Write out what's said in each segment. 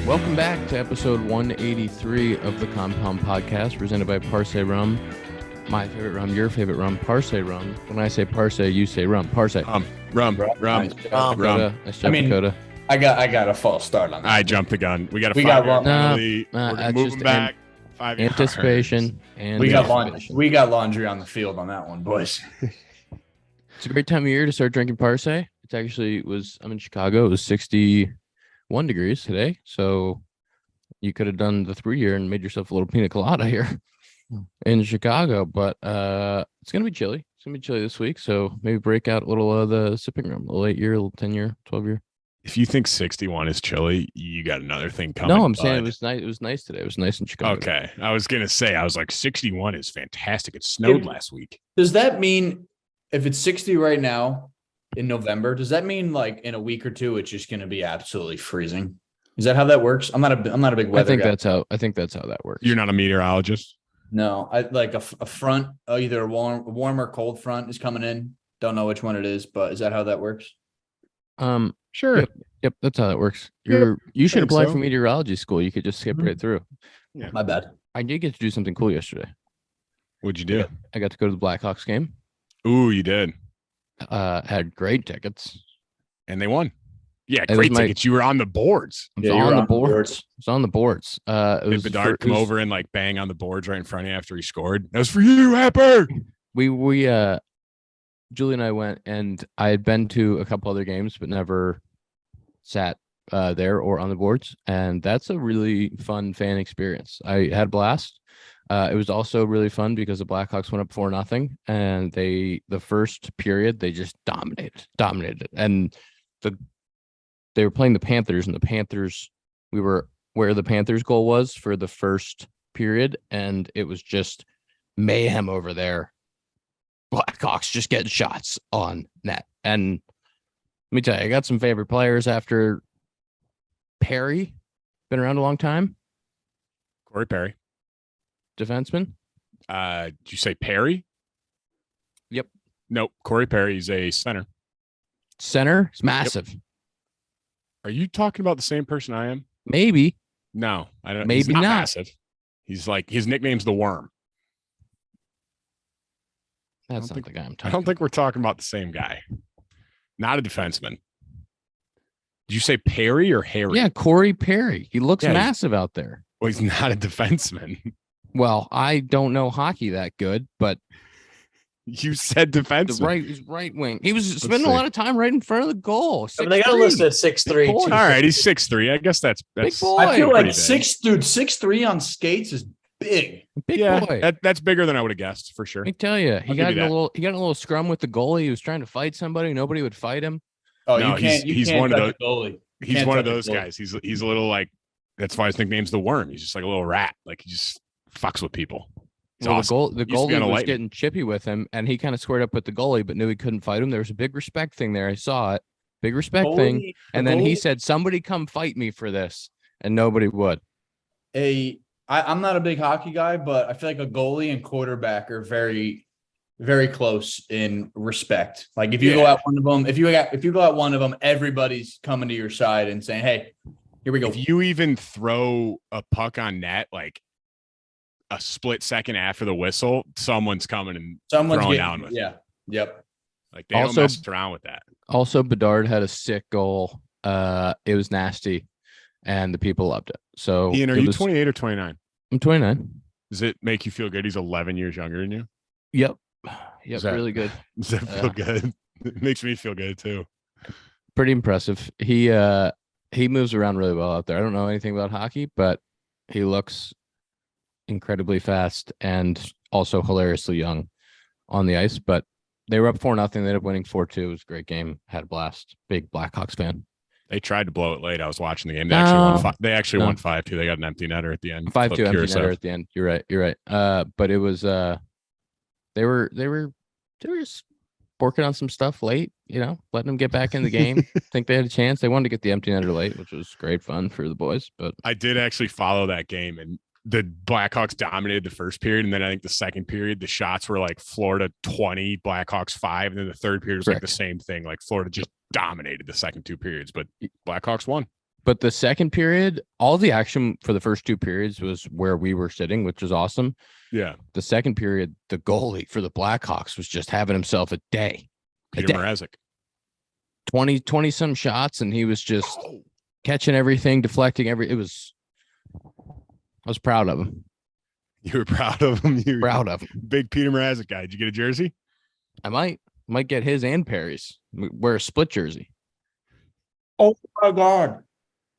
Welcome back to episode 183 of the Compound Podcast, presented by Parse Rum. My favorite rum, your favorite rum, Parse Rum. When I say Parse, you say rum. Parse. Rum. Dakota. Nice job, Dakota. I got a false start on that. I jumped the gun. We got a penalty. We're gonna move them back. 5 yards. Anticipation and we got laundry on the field on that one, boys. It's a great time of year to start drinking Parse. I'm in Chicago. It was 61 degrees today, so you could have done the 3-year and made yourself a little pina colada here in Chicago. But it's gonna be chilly. It's gonna be chilly this week, so maybe break out a little of the sipping room, a little 8-year, a little 10-year, 12-year. If you think 61 is chilly, you got another thing coming. No, I'm saying it was nice. It was nice today. It was nice in Chicago. Okay, I was gonna say, I was like, 61 is fantastic. It snowed last week. Does that mean if it's 60 right now in November, does that mean like in a week or two it's just gonna be absolutely freezing? Is that how that works? I'm not a big weather guy. I think that's how that works. You're not a meteorologist? No, I like a front, either a warm or cold front is coming in. Don't know which one it is, but is that how that works? Sure. Yep, that's how that works. You should apply for meteorology school. You could just skip right through. Yeah, my bad. I did get to do something cool yesterday. What'd you do? I got to go to the Blackhawks game. Ooh, you did. Had great tickets, and they won. Yeah, great tickets. You were on the boards. I was on the boards. Did Bedard come over and like bang on the boards right in front of you after he scored? That was for you, Happer. We Julie and I went, and I had been to a couple other games, but never sat there or on the boards. And that's a really fun fan experience. I had a blast. It was also really fun because the Blackhawks went up 4-0, and the first period they just dominated. And they were playing the Panthers, and the Panthers, we were where the Panthers goal was for the first period, and it was just mayhem over there. Blackhawks just getting shots on net. And let me tell you, I got some favorite players after Perry. Been around a long time. Corey Perry. Defenseman. Did you say Perry? Yep. Nope. Corey Perry's a center. Center? It's massive. Yep. Are you talking about the same person I am? Maybe. No, I don't. Maybe he's not not. Massive. He's like, his nickname's the Worm. That's not the guy I'm talking about. I don't think we're talking about the same guy. Not a defenseman. Did you say Perry or Harry? Yeah, Corey Perry. He looks massive out there. Well, he's not a defenseman. Well, I don't know hockey that good, but you said defenseman. He's right wing. He was spending a lot of time right in front of the goal. They got to list at 6'3". All right, he's 6'3". I guess that's big boy. I feel like 6'3" on skates is big. Big boy. That's bigger than I would have guessed for sure. I tell you, he got in a little scrum with the goalie. He was trying to fight somebody. Nobody would fight him. Oh, no, he's one of those goalie. He's one of those guys. He's a little like, that's why his nickname's the Worm. He's just like a little rat. Like he just fucks with people. Well, awesome. The goalie was getting chippy with him, and he kind of squared up with the goalie, but knew he couldn't fight him. There was a big respect thing there. I saw it. Big respect thing. And then he said, somebody come fight me for this. And nobody would. I'm not a big hockey guy, but I feel like a goalie and quarterback are very, very close in respect. Like if you go out one of them, if you go out one of them, everybody's coming to your side and saying, "Hey, here we go." If you even throw a puck on net, like a split second after the whistle, someone's coming and throwing down with it. Yep. Like they don't mess around with that. Also, Bedard had a sick goal. It was nasty, and the people loved it. So, Ian, are you 28 or 29? I'm 29. Does it make you feel good? He's 11 years younger than you. Yep. Really good. Does that feel good? It makes me feel good too. Pretty impressive. He moves around really well out there. I don't know anything about hockey, but he looks incredibly fast and also hilariously young on the ice. But they were up 4-0. They ended up winning 4-2. It was a great game. Had a blast. Big Blackhawks fan. They tried to blow it late. I was watching the game. They actually won 5-2. They got an empty netter at the end. 5-2 empty netter at the end. You're right. But it was they were just working on some stuff late, letting them get back in the game. Think they had a chance. They wanted to get the empty netter late, which was great fun for the boys. But I did actually follow that game, and the Blackhawks dominated the first period, and then I think the second period, the shots were like Florida 20, Blackhawks 5, and then the third period was like the same thing. Like Florida just dominated the second two periods, but Blackhawks won. But the second period, all the action for the first two periods was where we were sitting, which was awesome. Yeah. The second period, the goalie for the Blackhawks was just having himself a day. Peter Mrazek. 20 some shots, and he was just catching everything, deflecting I was proud of him. You were proud of him? You were proud of him. Big Peter Mrazek guy. Did you get a jersey? I might get his and Perry's. Wear a split jersey. Oh my God.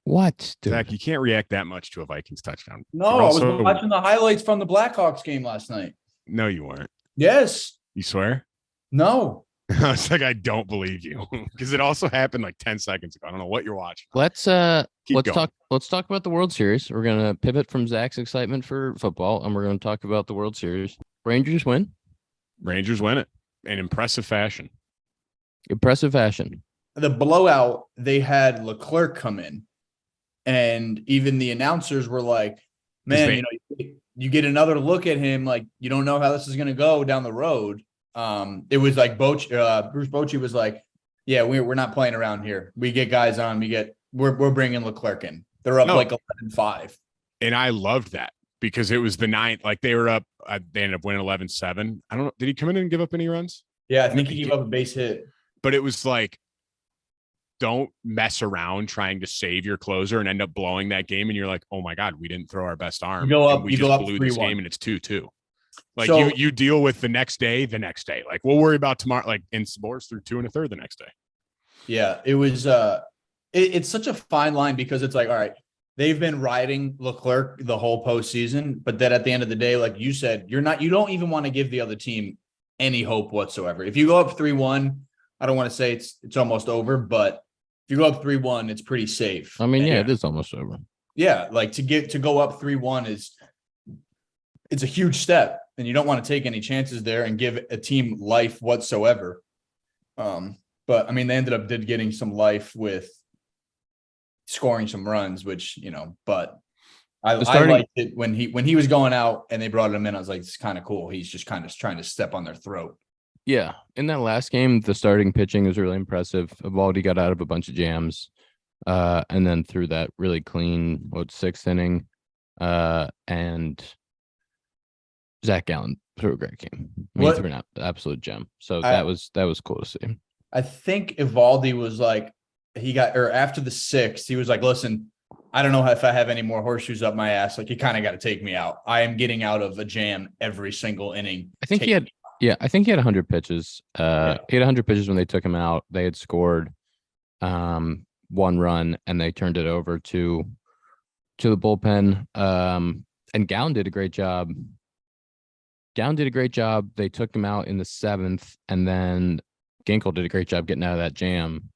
What, dude? Zach, you can't react that much to a Vikings touchdown. No, I was watching the highlights from the Blackhawks game last night. No, you weren't. Yes. You swear? No. It's like, I don't believe you, because it also happened like 10 seconds ago. I don't know what you're watching. Let's going. talk about the World Series. We're gonna pivot from Zach's excitement for football, and we're gonna talk about the World Series. Rangers win. Rangers win it in impressive fashion. The blowout, they had Leclerc come in, and even the announcers were like, man, you get another look at him, like, you don't know how this is going to go down the road. It was like Bruce Bochy was like, yeah, we're not playing around here. We get guys on, we're bringing Leclerc in. They're up like 11-5. And I loved that because it was the ninth, like they were up, they ended up winning 11-7. I don't know. Did he come in and give up any runs? Yeah, I think he gave up a base hit. But it was like, don't mess around trying to save your closer and end up blowing that game. And you're like, oh my God, we didn't throw our best arm. We just blew this game and it's 2-2. Like, so, you deal with the next day. Like, we'll worry about tomorrow. Like in sports, through 2 1/3 the next day. Yeah, it was. It's such a fine line because it's like, all right, they've been riding Leclerc the whole postseason, but then at the end of the day, like you said, you don't even want to give the other team any hope whatsoever. If you go up 3-1, I don't want to say it's almost over, but if you go up 3-1, it's pretty safe. I mean, it is almost over. Yeah, like to go up 3-1 it's a huge step, and you don't want to take any chances there and give a team life whatsoever. But I mean, they ended up getting some life with scoring some runs, which, but I liked it when he was going out and they brought him in. I was like, it's kind of cool. He's just kind of trying to step on their throat. Yeah. In that last game, the starting pitching was really impressive. Evaldi got out of a bunch of jams, and then threw that really clean, sixth inning. And Zack Gallen threw a great game. He threw an absolute gem. So that was cool to see. I think Evaldi was like, after the sixth, he was like, listen, I don't know if I have any more horseshoes up my ass. Like, you kind of got to take me out. I am getting out of a jam every single inning. I think he had 100 pitches. He had 100 pitches when they took him out. They had scored one run, and they turned it over to the bullpen. And Gallen did a great job. They took him out in the seventh, and then Ginkel did a great job getting out of that jam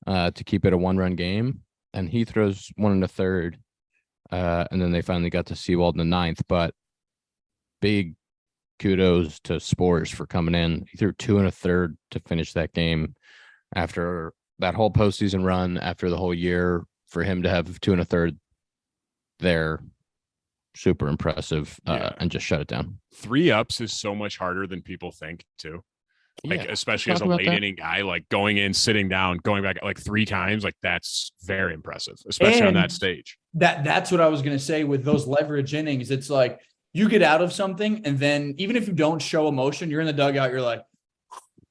to keep it a 1-run game. And he throws 1 1/3, and then they finally got to Seawald in the ninth. But big kudos to Spores for coming in. He threw 2 1/3 to finish that game after that whole postseason run, after the whole year. For him to have 2 1/3 there, super impressive, and just shut it down. 3 ups is so much harder than people think too. Like, especially as a late inning guy, like going in, sitting down, going back like 3 times, like that's very impressive, especially on that stage. That's what I was going to say with those leverage innings. It's like you get out of something, and then even if you don't show emotion, you're in the dugout, you're like,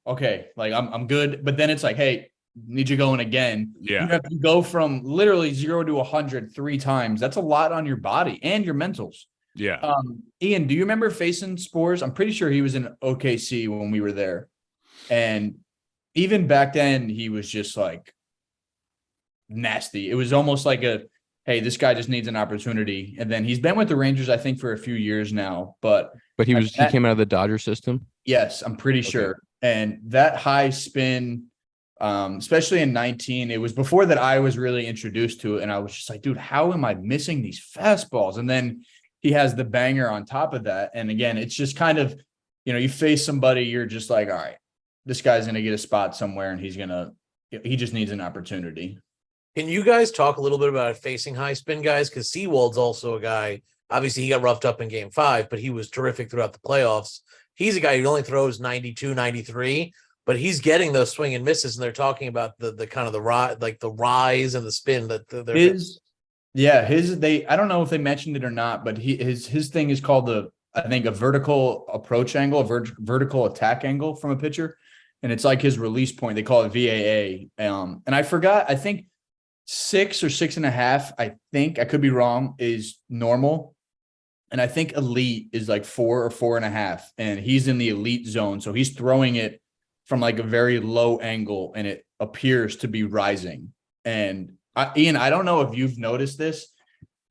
okay, like I'm good. But then it's like, hey, need you going again. Yeah. You have to go from literally 0 to 100 3 times. That's a lot on your body and your mentals. Yeah. Ian, do you remember facing Spores? I'm pretty sure he was in OKC when we were there. And even back then, he was just like nasty. It was almost like hey, this guy just needs an opportunity. And then he's been with the Rangers, I think, for a few years now. But he came out of the Dodger system? Yes, I'm pretty sure. And that high spin, especially in 19, it was before that I was really introduced to it. And I was just like, dude, how am I missing these fastballs? And then he has the banger on top of that. And again, it's just kind of, you face somebody, you're just like, all right, this guy's going to get a spot somewhere, and he just needs an opportunity. Can you guys talk a little bit about facing high spin guys? Because Seawald's also a guy, obviously he got roughed up in game 5, but he was terrific throughout the playoffs. He's a guy who only throws 92, 93. but he's getting those swing and misses, and they're talking about the kind of the rise and the spin that they're I don't know if they mentioned it or not, but his thing is called I think a vertical approach angle, a vertical attack angle from a pitcher. And it's like his release point. They call it VAA. And I forgot, I think 6 or 6.5, I think, I could be wrong, is normal. And I think elite is like 4 or 4.5. And he's in the elite zone. So he's throwing it from like a very low angle and it appears to be rising. And Ian, I don't know if you've noticed this.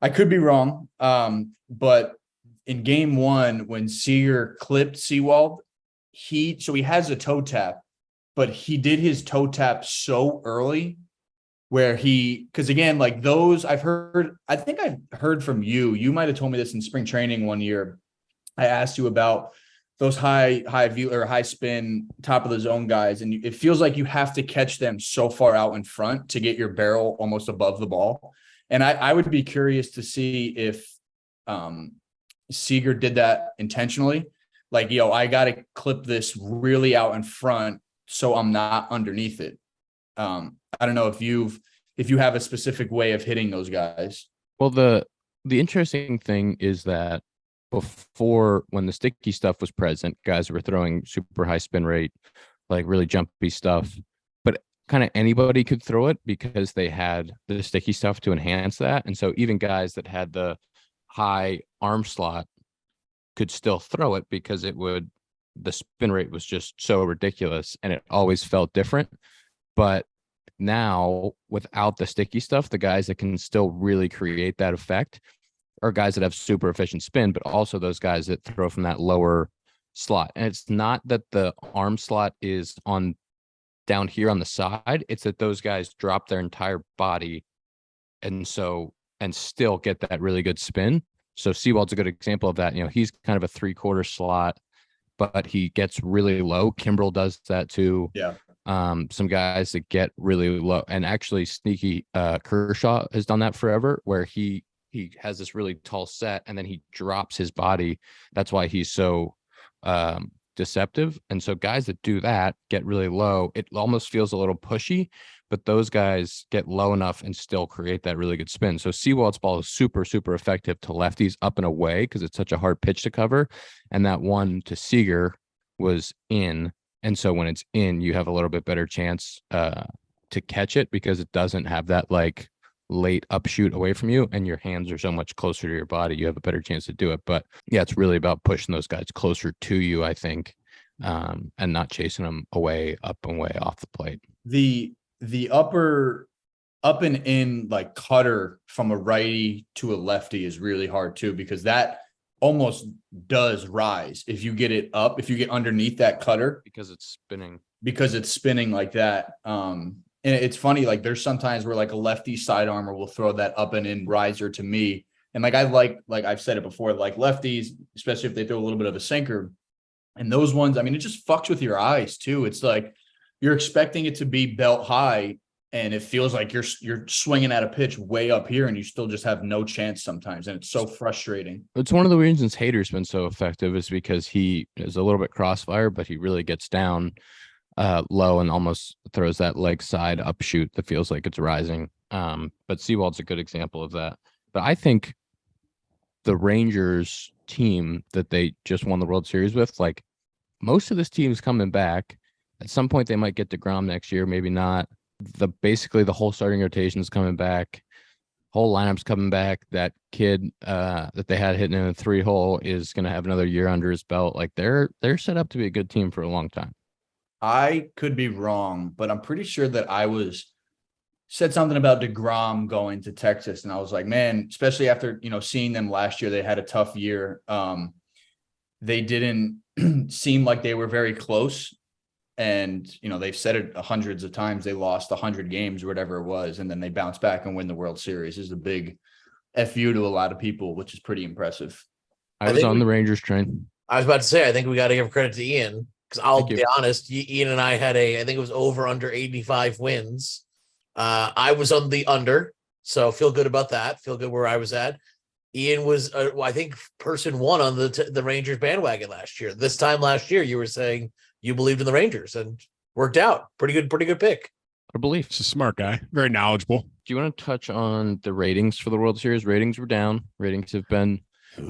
I could be wrong. But in game 1, when Seager clipped Seawald, he has a toe tap, but he did his toe tap so early where because again, like those I think I've heard from you might have told me this in spring training one year. I asked you about those high view or high spin top of the zone guys. And it feels like you have to catch them so far out in front to get your barrel almost above the ball. And I would be curious to see if Seager did that intentionally. Like, I got to clip this really out in front so I'm not underneath it. I don't know if you have a specific way of hitting those guys. Well, the interesting thing is that before, when the sticky stuff was present, guys were throwing super high spin rate, like really jumpy stuff, but kind of anybody could throw it because they had the sticky stuff to enhance that. And so even guys that had the high arm slot could still throw it because the spin rate was just so ridiculous and it always felt different. But now without the sticky stuff, the guys that can still really create that effect are guys that have super efficient spin, but also those guys that throw from that lower slot. And it's not that the arm slot is on down here on the side. It's that those guys drop their entire body and still get that really good spin. So Seawald's a good example of that. He's kind of a 3/4 slot, but he gets really low. Kimbrel does that too. Yeah. Some guys that get really low, and actually sneaky Kershaw has done that forever, where he has this really tall set and then he drops his body. That's why he's so deceptive. And so guys that do that get really low. It almost feels a little pushy, but those guys get low enough and still create that really good spin. So Seawald's ball is super, super effective to lefties up and away because it's such a hard pitch to cover. And that one to Seager was in. And so when it's in, you have a little bit better chance to catch it because it doesn't have that like late upshoot away from you and your hands are so much closer to your body. You have a better chance to do it. But yeah, it's really about pushing those guys closer to you, I think, and not chasing them away, up and way off the plate. The upper up and in like cutter from a righty to a lefty is really hard too, because that almost does rise if you get it up, if you get underneath that cutter, because it's spinning like that. And it's funny, like there's sometimes where like a lefty side armor will throw that up and in riser to me. And like I've said it before, like lefties, especially if they throw a little bit of a sinker, and those ones, I mean, it just fucks with your eyes too. It's like you're expecting it to be belt high, and it feels like you're swinging at a pitch way up here, and you still just have no chance sometimes, and it's so frustrating. It's one of the reasons Hader's been so effective is because he is a little bit crossfire, but he really gets down low and almost throws that leg side upshoot that feels like it's rising. But Seawald's a good example of that. But I think the Rangers team that they just won the World Series with, like most of this team's coming back. At some point they might get DeGrom next year, maybe not. Basically the whole starting rotation is coming back. Whole lineup's coming back. That kid that they had hitting in a 3-hole is going to have another year under his belt. Like they're set up to be a good team for a long time. I could be wrong, but I'm pretty sure that said something about DeGrom going to Texas. And I was like, man, especially after, seeing them last year, they had a tough year. They didn't seem like they were very close. And, they've said it hundreds of times. They lost 100 games or whatever it was. And then they bounced back and win the World Series. This is a big FU to a lot of people, which is pretty impressive. I was on the Rangers train. I was about to say, I think we got to give credit to Ian. Because I'll be honest, Ian and I had I think it was over under 85 wins. I was on the under, so feel good about that. Feel good where I was at. Ian was, I think, person one on the Rangers bandwagon last year. This time last year, you were saying you believed in the Rangers, and worked out. Pretty good pick. I believe. It's a smart guy, very knowledgeable. Do you want to touch on the ratings for the World Series? Ratings were down. Ratings have been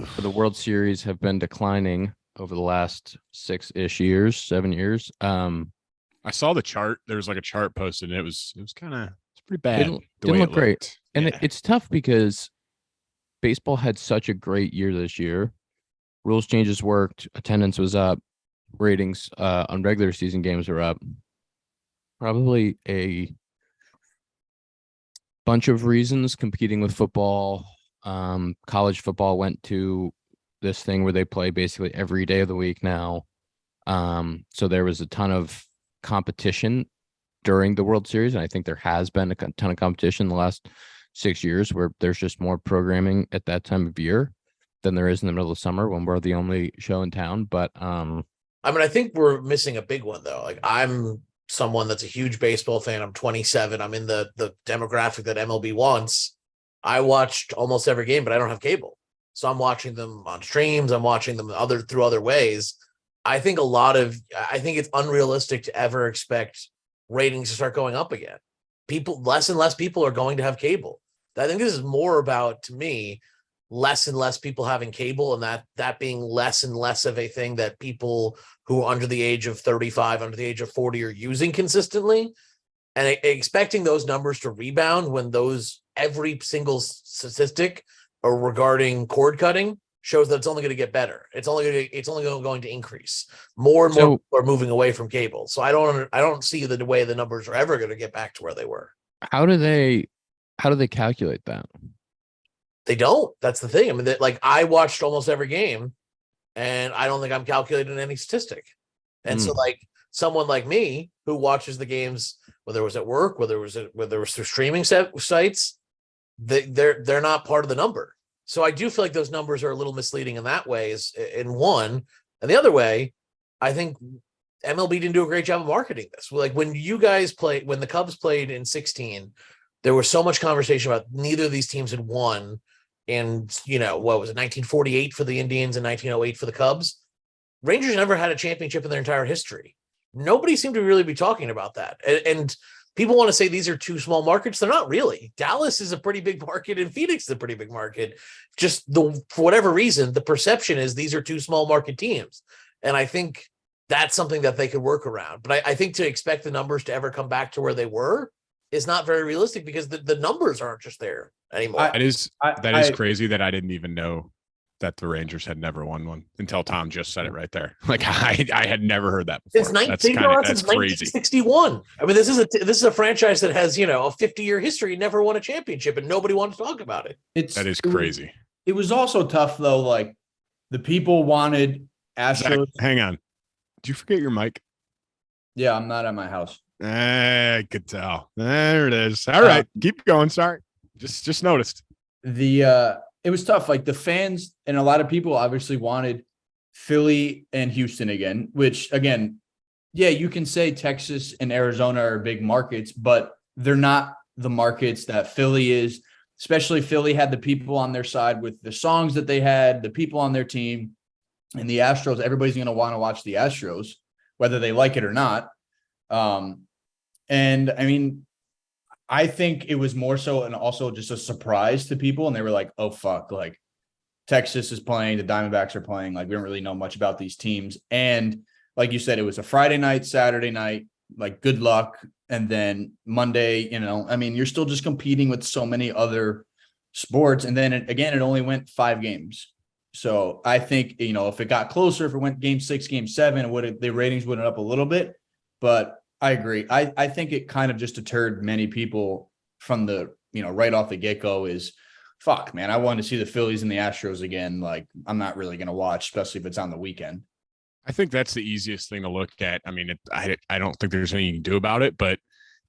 for the World Series have been declining over the last 6-ish years, 7 years. I saw the chart. There was like a chart posted, and it was pretty bad. Didn't look great. And it's tough because baseball had such a great year this year. Rules changes worked. Attendance was up. Ratings on regular season games were up. Probably a bunch of reasons competing with football. College football went to this thing where they play basically every day of the week now. So there was a ton of competition during the World Series, and I think there has been a ton of competition in the last 6 years where there's just more programming at that time of year than there is in the middle of summer when we're the only show in town. But I think we're missing a big one though. Like, I'm someone that's a huge baseball fan. I'm 27. I'm in the demographic that MLB wants. I watched almost every game, but I don't have cable. So I'm watching them on streams. I'm watching them through other ways. I think it's unrealistic to ever expect ratings to start going up again. Less and less people are going to have cable. I think this is more about, to me, less and less people having cable, and that being less and less of a thing that people who are under the age of 35, under the age of 40 are using consistently, and expecting those numbers to rebound when every single statistic regarding cord cutting shows that it's only going to get better. It's only going to increase. More and more people are moving away from cable. So I don't see the way the numbers are ever going to get back to where they were. How do they calculate that? They don't. That's the thing. I mean, I watched almost every game, and I don't think I'm calculating any statistic. And so, someone like me who watches the games, whether it was at work, whether it was through streaming sites, they're not part of the number. So I do feel like those numbers are a little misleading in that way. In one, and the other way, I think MLB didn't do a great job of marketing this. Like, when the Cubs played in 2016, there was so much conversation about neither of these teams had won. And, what was it, 1948 for the Indians and 1908 for the Cubs? Rangers never had a championship in their entire history. Nobody seemed to really be talking about that. And people want to say these are two small markets. They're not really. Dallas is a pretty big market, and Phoenix is a pretty big market. Just for whatever reason, the perception is these are two small market teams. And I think that's something that they could work around. But I think to expect the numbers to ever come back to where they were is not very realistic, because the numbers aren't just there anymore. That is crazy that I didn't even know that the Rangers had never won one until Tom just said it right there. Like, I had never heard that before. That's crazy. 1961. I mean, this is a franchise that has, a 50-year history, never won a championship, and nobody wanted to talk about it. That is crazy. It was also tough though. Like, the people wanted Astros. Zack, hang on. Did you forget your mic? Yeah, I'm not at my house. I could tell. There it is. All right, keep going. Sorry, just noticed. It was tough. Like, the fans and a lot of people obviously wanted Philly and Houston again, which, again, yeah, you can say Texas and Arizona are big markets, but they're not the markets that Philly is. Especially Philly had the people on their side with the songs that they had, the people on their team, and the Astros. Everybody's going to want to watch the Astros, whether they like it or not. And I mean, I think it was more so, and also just a surprise to people. And they were like, oh, fuck, like, Texas is playing, the Diamondbacks are playing. Like, we don't really know much about these teams. And like you said, it was a Friday night, Saturday night, like, good luck. And then Monday, I mean, you're still just competing with so many other sports. And then it only went 5 games. So I think, if it got closer, if it went game 6, game 7, the ratings went up a little bit. But I agree. I think it kind of just deterred many people from the, right off the get-go is, fuck, man, I wanted to see the Phillies and the Astros again. Like, I'm not really going to watch, especially if it's on the weekend. I think that's the easiest thing to look at. I mean, I don't think there's anything you can do about it, but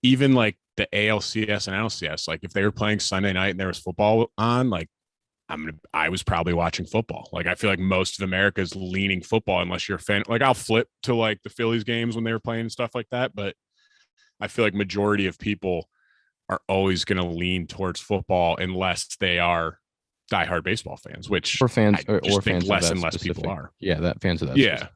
even like the ALCS and NLCS, like, if they were playing Sunday night and there was football on, like, I was probably watching football. Like, I feel like most of America is leaning football unless you're a fan. Like, I'll flip to like the Phillies games when they were playing and stuff like that. But I feel like majority of people are always going to lean towards football unless they are diehard baseball fans, which or fans I just or think fans less of that and less specific, people are. Yeah, that fans of that. Yeah.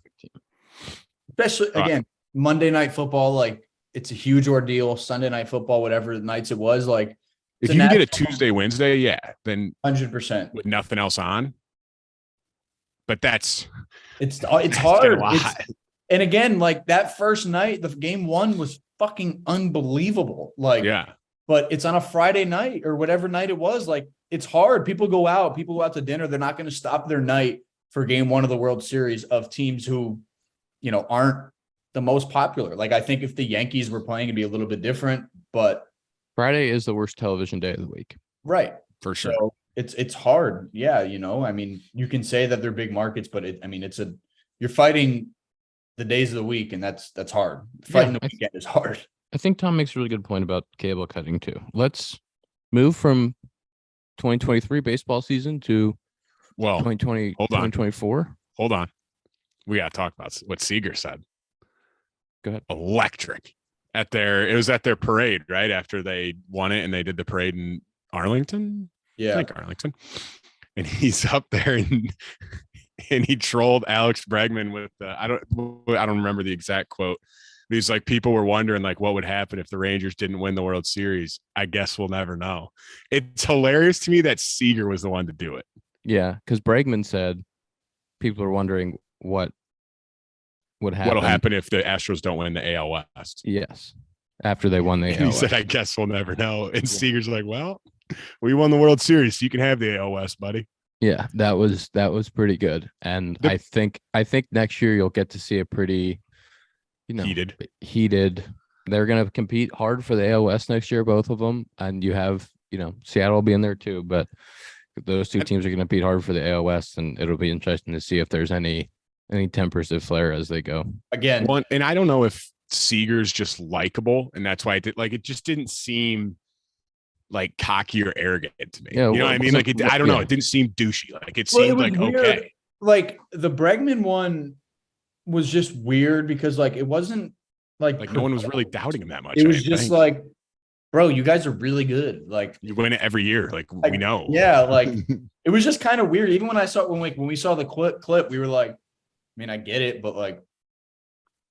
Especially, again, Monday Night Football, like it's a huge ordeal. Sunday Night Football, whatever nights it was, like if you can get a Tuesday, Wednesday, yeah, then 100% with nothing else on. But it's hard. And again, like that first night, the game 1 was fucking unbelievable. Like, yeah, but it's on a Friday night or whatever night it was. Like, it's hard. People go out to dinner. They're not going to stop their night for game 1 of the World Series of teams who, aren't the most popular. Like, I think if the Yankees were playing, it'd be a little bit different, but Friday is the worst television day of the week. Right. For sure. So it's hard. Yeah. I mean, you can say that they're big markets, but you're fighting the days of the week, and that's hard. Fighting the weekend is hard. I think Tom makes a really good point about cable cutting too. Let's move from 2023 baseball season to 2020, 2024. Hold on. We got to talk about what Seager said. Go ahead. Electric. It was at their parade, right? After they won it and they did the parade in Arlington. Yeah. I think Arlington. And he's up there and he trolled Alex Bregman with I don't remember the exact quote. But he's like, people were wondering like what would happen if the Rangers didn't win the World Series. I guess we'll never know. It's hilarious to me that Seager was the one to do it. Yeah, because Bregman said people are wondering what would happen. What'll happen if the Astros don't win the AL West? Yes. After they won the AL West. He said, I guess we'll never know. And Seager's like, well, we won the World Series, so you can have the AL West, buddy. Yeah, that was pretty good. And I think next year you'll get to see a pretty, heated. They're going to compete hard for the AL West next year, both of them. And you have, Seattle will be in there too, but those two teams are going to compete hard for the AL West, and it'll be interesting to see if there's any tempers that flare as they go. Again, and I don't know if Seager's just likable, and that's why it just didn't seem like cocky or arrogant to me. Yeah, you know what I mean? Like I don't know. It didn't seem douchey. Like it seemed like weird. Okay. Like the Bregman one was just weird because like it wasn't like no one was really doubting him that much. It was just like, bro, you guys are really good. Like you win it every year. Like we know. Yeah, like it was just kind of weird. Even when we saw the clip, we were like, I mean, I get it, but like,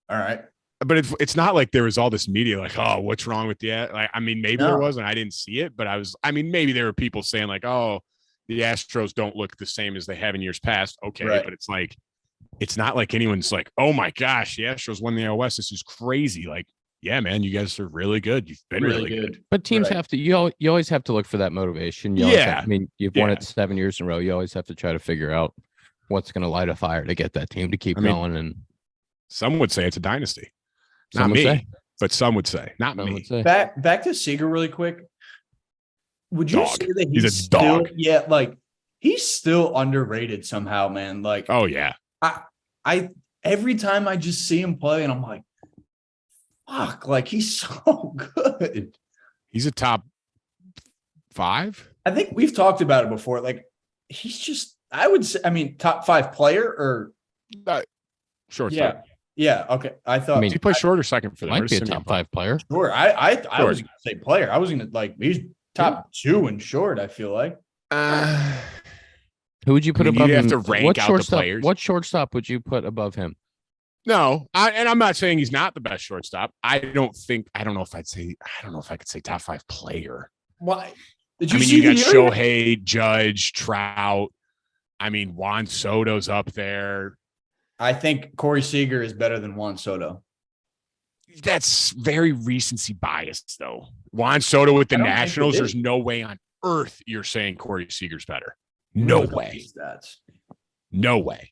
all right. But it's not like there was all this media like, oh, what's wrong with the like? I mean, maybe there was, and I didn't see it, but maybe there were people saying like, oh, the Astros don't look the same as they have in years past. Okay, right. But it's like, it's not like anyone's like, oh my gosh, the Astros won the AL West. This is crazy. Like, yeah, man, you guys are really good. You've been really good. But teams have to. You always have to look for that motivation. You've won it 7 years in a row. You always have to try to figure out what's going to light a fire to get that team to keep going. And some would say it's a dynasty. Not me, but some would say, not me. Back to Seager really quick. Would you say that he's a dog? Yeah, like he's still underrated somehow, man. Like, oh yeah. I every time I just see him play, and I'm like, fuck, like he's so good. He's a top 5. I think we've talked about it before. Like, he's just, I would say, I mean, top 5 player or shortstop. Yeah. Okay. Does he play short or second for them? Might be a top 5 player. Sure. I was going to say player. I was going to like, he's top 2 in short, I feel like. Who would you put above him? You have to rank out the players. What shortstop would you put above him? No, and I'm not saying he's not the best shortstop. I don't know if I could say top 5 player. Why? You got Shohei, Judge, Trout. I mean, Juan Soto's up there. I think Corey Seager is better than Juan Soto. That's very recency biased, though. Juan Soto with the Nationals, there's no way on earth you're saying Corey Seager's better. No way. No way.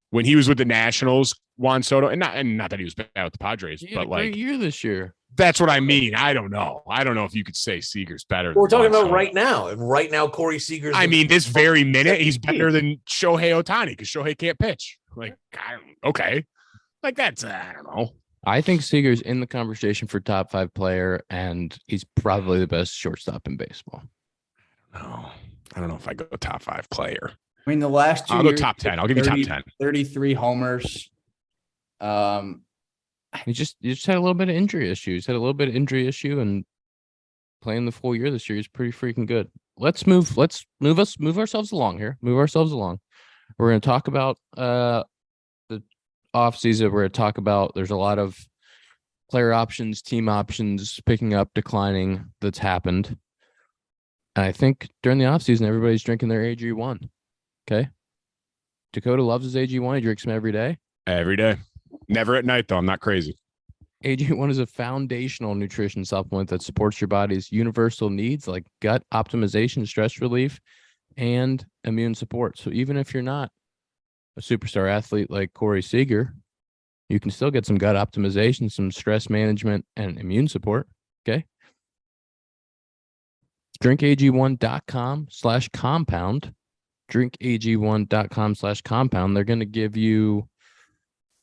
When he was with the Nationals, Juan Soto, and not that he was bad with the Padres, but like great year this year. That's what I mean. I don't know if you could say Seager's better. We're talking about right now, and right now Corey Seager's. I mean, this very minute, he's better than Shohei Ohtani because Shohei can't pitch. Like, okay, like that's I don't know. I think Seager's in the conversation for top 5 player, and he's probably the best shortstop in baseball. No, I don't know if I go top 5 player. I mean, the last 2 I'll years, go top 10. I'll give you top 10. 33 homers. He just had a little bit of injury issues. Had a little bit of injury issue, and playing the full year this year is pretty freaking good. Let's move ourselves along here. Move ourselves along. We're going to talk about the offseason, we're going to talk about there's a lot of player options, team options picking up, declining that's happened. And I think during the offseason, everybody's drinking their AG1. Okay. Dakota loves his AG1. He drinks them every day. Every day. Never at night, though. I'm not crazy. AG1 is a foundational nutrition supplement that supports your body's universal needs like gut optimization, stress relief, and immune support. So even if you're not a superstar athlete like Corey Seager, you can still get some gut optimization, some stress management, and immune support. Okay. drinkag1.com/compound. drinkag1.com/compound. They're going to give you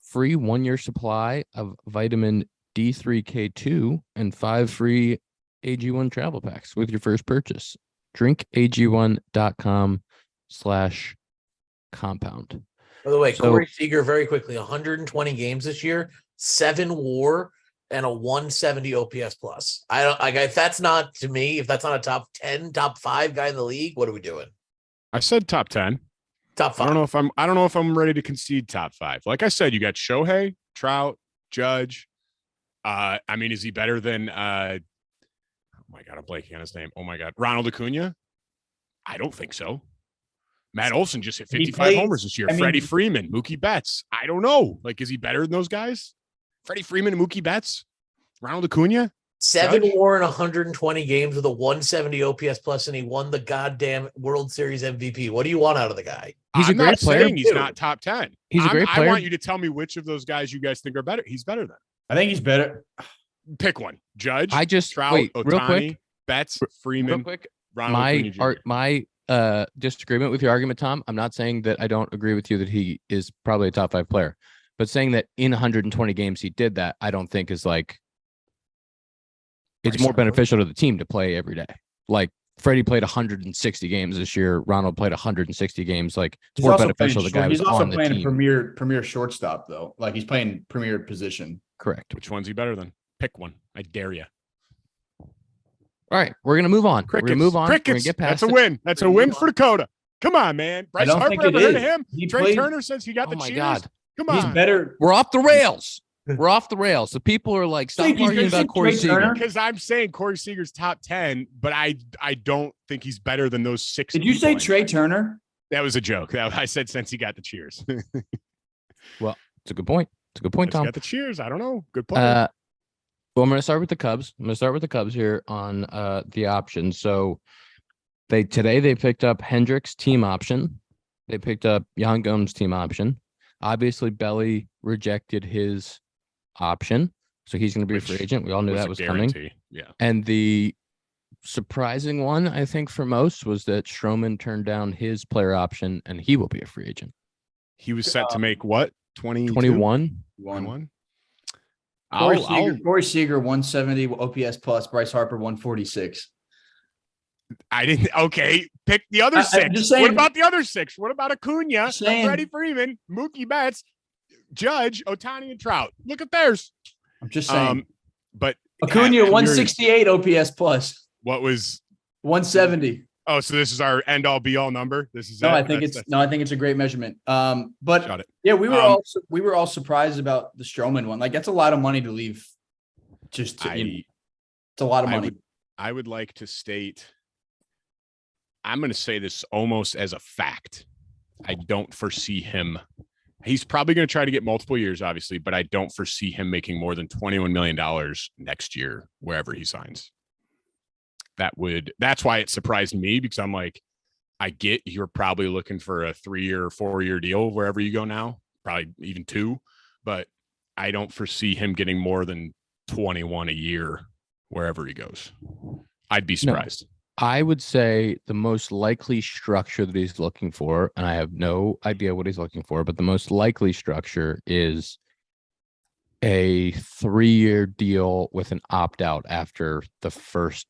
free 1-year supply of vitamin D3K2 and 5 free AG1 travel packs with your first purchase. drinkag1.com/compound. By the way, Corey Seager, very quickly, 120 games this year, 7 WAR, and a 170 OPS plus. I don't like if that's not, to me, if that's not a top 10, top 5 guy in the league, what are we doing? I said top 10. Top 5. I don't know if I'm ready to concede top 5. Like I said, you got Shohei, Trout, Judge. I mean, is he better than oh my God, I'm blanking on his name. Oh my God. Ronald Acuna? I don't think so. Matt Olson just hit 55 homers this year. Freddie Freeman, Mookie Betts. I don't know. Like, is he better than those guys? Freddie Freeman and Mookie Betts? Ronald Acuna? 7 WAR in 120 games with a 170 OPS plus, and he won the goddamn World Series MVP. What do you want out of the guy? He's a great player. He's not top 10. He's a great player. I want you to tell me which of those guys you guys think are better. He's better than. I think he's better. Pick one. Judge. Trout, Ohtani, real quick, Betts, Freeman. Real quick, Ronald my disagreement with your argument, Tom. I'm not saying that I don't agree with you that he is probably a top 5 player, but saying that in 120 games he did that, I don't think is like. It's more beneficial to the team to play every day. Like Freddie played 160 games this year. Ronald played 160 games. Like it's more beneficial. The guy was on the team. He's also playing premier shortstop though. Like he's playing premier position. Correct. Which one's he better than? Pick one. I dare you. All right, we're gonna move on. Crickets. We're gonna move on. Crickets. We're gonna get past That's a win. That's a win for Dakota. Come on, man. Bryce Harper, ever heard of him? Trey Turner says he got the cheers. God. Come on. He's better. We're off the rails. We're off the rails. So people are like, stop arguing about Corey Seager. Because I'm saying Corey Seager's top 10, but I don't think he's better than those 6. Did you say Trey Turner? That was a joke. I said since he got the cheers. Well, it's a good point. It's a good point, Tom. Got the cheers. I don't know. Good point. Well, I'm going to start with the Cubs. I'm going to start with the Cubs here on the options. So today they picked up Hendricks team option. They picked up Yan Gomes team option. Obviously, Belly rejected his option, so he's going to be a free agent. We all knew that was coming. Yeah. And the surprising one, I think, for most was that Stroman turned down his player option, and he will be a free agent. He was set to make what? 21? 21? Corey Seager 170 OPS plus, Bryce Harper 146. I didn't. Okay, pick the other 6. What about the other 6? What about Acuna, Freddie Freeman, Mookie Betts, Judge, Ohtani, and Trout? Look at theirs. I'm just saying. But Acuna 168 OPS plus. What was 170? Oh, so this is our end all be all number. This is I think it's a great measurement. But yeah, we were all surprised about the Stroman one. Like that's a lot of money to leave. It's a lot of money. I would like to state. I'm going to say this almost as a fact. I don't foresee him. He's probably going to try to get multiple years, obviously, but I don't foresee him making more than $21 million next year, wherever he signs. That's why it surprised me, because I'm like, I get you're probably looking for a 3-year or 4-year deal wherever you go now, probably even 2, but I don't foresee him getting more than 21 a year wherever he goes. I'd be surprised. No. I would say the most likely structure that he's looking for, and I have no idea what he's looking for, but the most likely structure is a 3-year deal with an opt-out after the first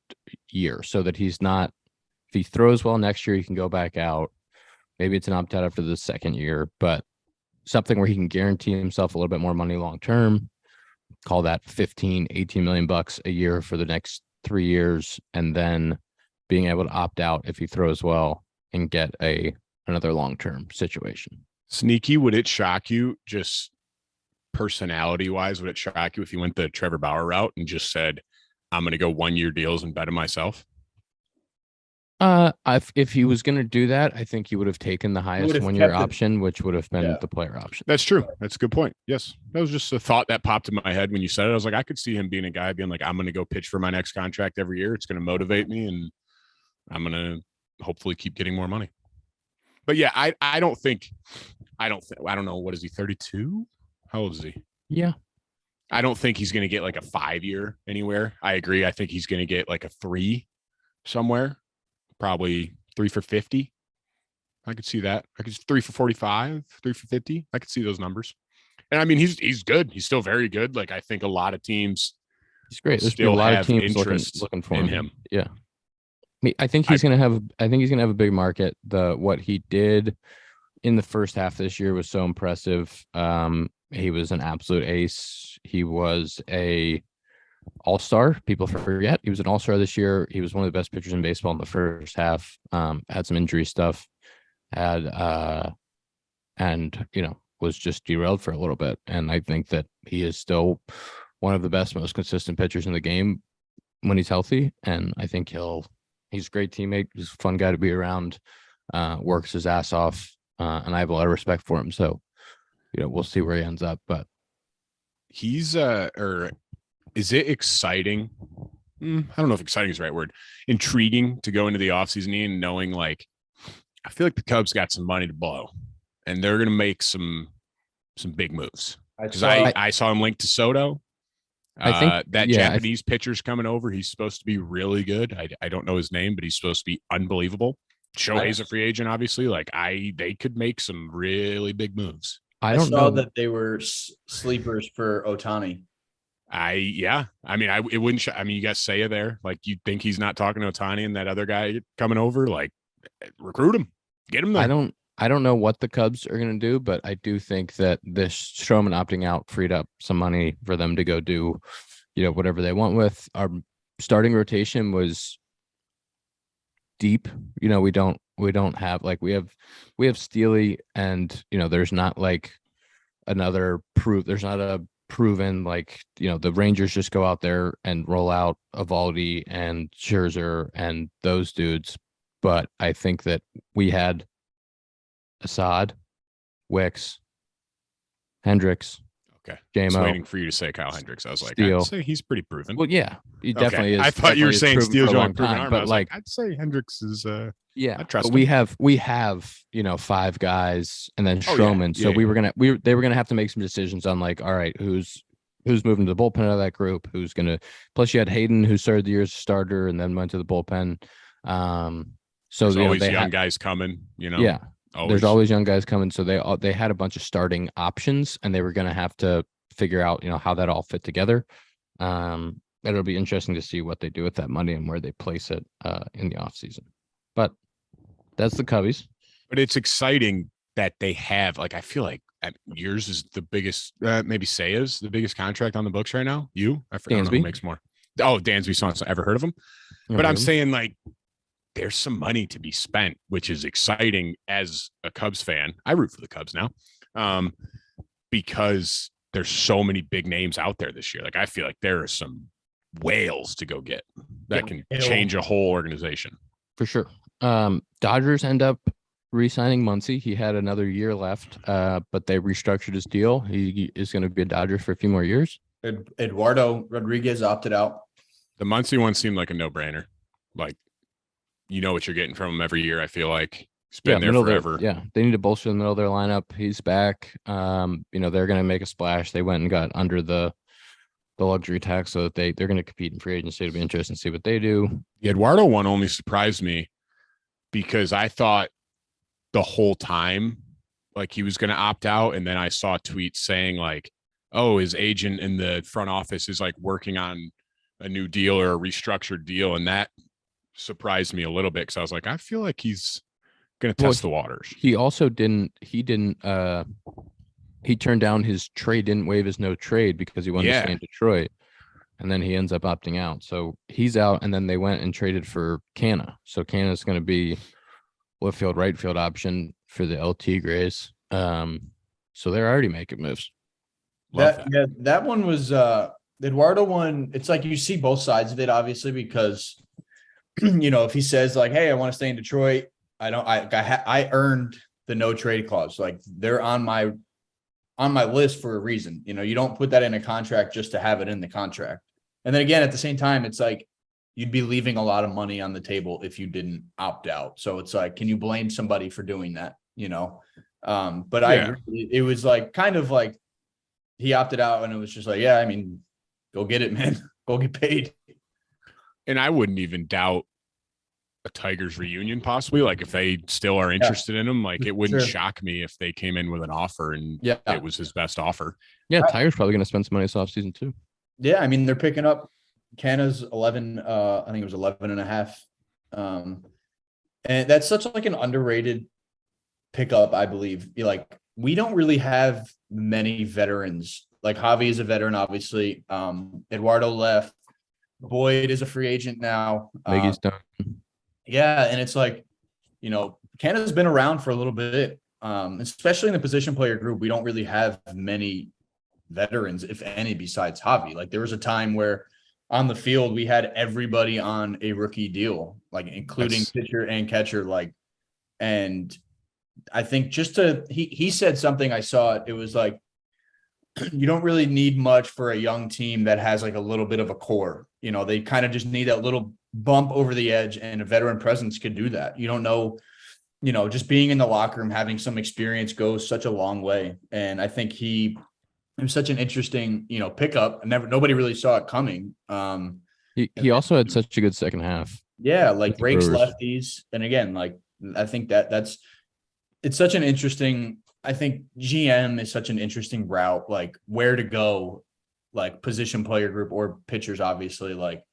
year, so that he's not, if he throws well next year, he can go back out. Maybe it's an opt-out after the second year, but something where he can guarantee himself a little bit more money long-term, call that 15, 18 million bucks a year for the next 3 years, and then being able to opt out if he throws well and get another long-term situation. Sneaky, would it shock you? Just personality-wise, would it shock you if he went the Trevor Bauer route and just said, I'm going to go 1-year deals and bet on myself? If he was going to do that, I think he would have taken the highest 1-year option, which would have been the player option. That's true. That's a good point. Yes. That was just a thought that popped in my head when you said it. I was like, I could see him being a guy being like, I'm going to go pitch for my next contract every year. It's going to motivate me and I'm going to hopefully keep getting more money. But yeah, I don't know. What is he? 32? How old is he? Yeah. I don't think he's going to get like a 5-year anywhere. I agree. I think he's going to get like a 3 somewhere. Probably 3 for 50. I could see that. I could 3 for 45, 3 for 50. I could see those numbers. And I mean, he's good. He's still very good. Like I think a lot of teams. He's great. There's still a lot have of teams interest looking for him. Yeah. I think he's gonna have a big market. What he did in the first half this year was so impressive. He was an absolute ace. He was a all-star. People forget he was an all-star this year. He was one of the best pitchers in baseball in the first half. Had some injury stuff, and was just derailed for a little bit. And I think that he is still one of the best, most consistent pitchers in the game when he's healthy. And I think he's a great teammate. He's a fun guy to be around. Works his ass off, and I have a lot of respect for him. So, we'll see where he ends up. But he's is it exciting? I don't know if exciting is the right word. Intriguing to go into the offseason and knowing like, I feel like the Cubs got some money to blow and they're going to make some big moves. Because I saw him linked to Soto. I think that Japanese pitcher's coming over. He's supposed to be really good. I don't know his name, but he's supposed to be unbelievable. Shohei's a free agent, obviously. Like they could make some really big moves. I saw that they were sleepers for Ohtani. It wouldn't. You got Seiya there. Like, you think he's not talking to Ohtani and that other guy coming over? Like, recruit him, get him there. I don't know what the Cubs are going to do, but I do think that this Stroman opting out freed up some money for them to go do, whatever they want with. Our starting rotation was deep. We don't have like we have Steely, and there's not like another proof. There's not a proven like the Rangers just go out there and roll out Eovaldi and Scherzer and those dudes. But I think that we had Assad, Wicks, Hendricks. Okay. JMO. I was waiting for you to say Kyle Hendricks. I was like, Steele. I'd say he's pretty proven. Well, yeah, he definitely is. I thought you were saying Steele's only proven time, arm. but I was like, I'd say Hendricks is yeah. I trust him. We have 5 guys and then Stroman. Yeah. So they were gonna have to make some decisions on like, all right, who's moving to the bullpen out of that group, who's gonna. Plus, you had Hayden, who started the year as a starter and then went to the bullpen. So there's always young guys coming. Yeah. There's always young guys coming. So they had a bunch of starting options, and they were going to have to figure out, how that all fit together. It'll be interesting to see what they do with that money and where they place it in the offseason. But that's the Cubbies. But it's exciting that they have, like, I feel like yours is the biggest, maybe Seiya's the biggest contract on the books right now. I forgot who makes more. Oh, Dansby Swanson. Ever heard of him? But I'm saying, like, there's some money to be spent, which is exciting as a Cubs fan. I root for the Cubs now because there's so many big names out there this year. Like, I feel like there are some whales to go get that can change a whole organization. For sure. Dodgers end up re-signing Muncy. He had another year left, but they restructured his deal. He is going to be a Dodger for a few more years. Eduardo Rodriguez opted out. The Muncy one seemed like a no-brainer. Like, what you're getting from him every year. I feel like he's been there forever. They need to bolster the middle of their lineup. He's back. They're going to make a splash. They went and got under the luxury tax so that they're going to compete in free agency. It'll be interesting to see what they do. The Eduardo one only surprised me because I thought the whole time like he was going to opt out, and then I saw tweets saying like, "Oh, his agent in the front office is like working on a new deal or a restructured deal," and that surprised me a little bit because I was like, I feel like he's going to test the waters. He also didn't. He turned down his trade, didn't waive his no trade because he wanted to stay in Detroit, and then he ends up opting out. So he's out, and then they went and traded for Canna. So Canna's going to be left field, right field option for the LT Grays. So they're already making moves. That one was the Eduardo one. It's like you see both sides of it, obviously, because if he says like, "Hey, I want to stay in Detroit," I earned the no trade clause. Like they're on my list for a reason. You don't put that in a contract just to have it in the contract. And then again, at the same time, it's like you'd be leaving a lot of money on the table if you didn't opt out. So it's like, can you blame somebody for doing that? But I agree. It was like kind of like he opted out, and it was just like, yeah, I mean, go get it, man. Go get paid. And I wouldn't even doubt a Tigers reunion possibly. Like if they still are interested in him, like it wouldn't shock me if they came in with an offer and it was his best offer. Yeah, Tigers probably going to spend some money this offseason too. Yeah, I mean, they're picking up Canada's 11, I think it was 11 and a half. And that's such like an underrated pickup, I believe. Like we don't really have many veterans. Like Javi is a veteran, obviously. Eduardo left. Boyd is a free agent now. Mekkes done. Yeah, and it's like, Canada's been around for a little bit, especially in the position player group. We don't really have many veterans, if any, besides Javi. Like there was a time where on the field we had everybody on a rookie deal, like including pitcher and catcher. Like, and I think he said something, I saw it. It was like, you don't really need much for a young team that has like a little bit of a core. They kind of just need that little bump over the edge, and a veteran presence could do that. You don't know, just being in the locker room, having some experience goes such a long way. And I think it was such an interesting, pickup. Nobody really saw it coming. He also had such a good second half. Yeah, like rakes lefties. And again, like I think it's such an interesting, I think GM is such an interesting route, like where to go, like position player group or pitchers, obviously. Like,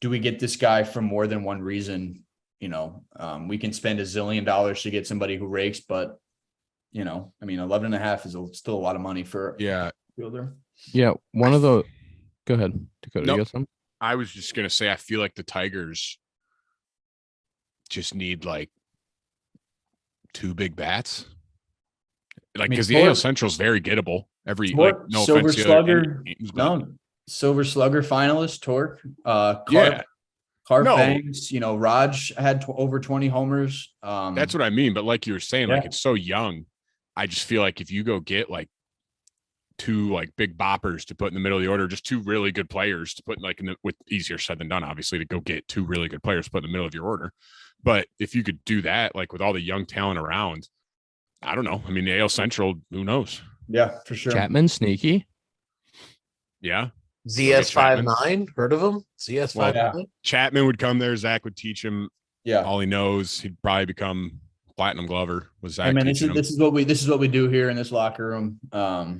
do we get this guy for more than one reason? We can spend $1 zillion to get somebody who rakes, but I mean, 11 and a half is still a lot of money for a fielder. Yeah. Go ahead, Dakota. You got something? I was just going to say, I feel like the Tigers just need like 2 big bats. Like, because the AL Central is very gettable. Silver Slugger, Silver Slugger finalist, Torque. Banks, Raj had over 20 homers. That's what I mean. But like you were saying, like it's so young. I just feel like if you go get like 2 like big boppers to put in the middle of the order, just 2 really good players to put like with easier said than done, obviously, to go get 2 really good players to put in the middle of your order. But if you could do that, like with all the young talent around, I don't know. I mean, the AL Central, who knows? Yeah, for sure. Chapman, sneaky. Yeah. ZS59, heard of him? ZS59. Chapman would come there. Zach would teach him. Yeah, all he knows. He'd probably become platinum glover. Was Zach? I mean, this is what we do here in this locker room. I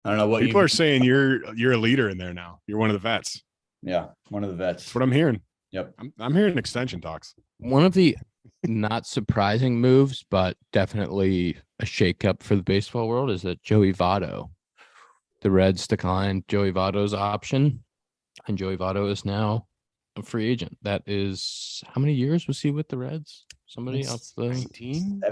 don't know what people are saying. You're a leader in there now. You're one of the vets. Yeah, one of the vets. That's what I'm hearing. Yep, I'm hearing extension talks. One of the not surprising moves, but definitely a shakeup for the baseball world, is that Joey Votto. The Reds declined Joey Votto's option, and Joey Votto is now a free agent. That is, how many years was he with the Reds? Somebody else? 17? I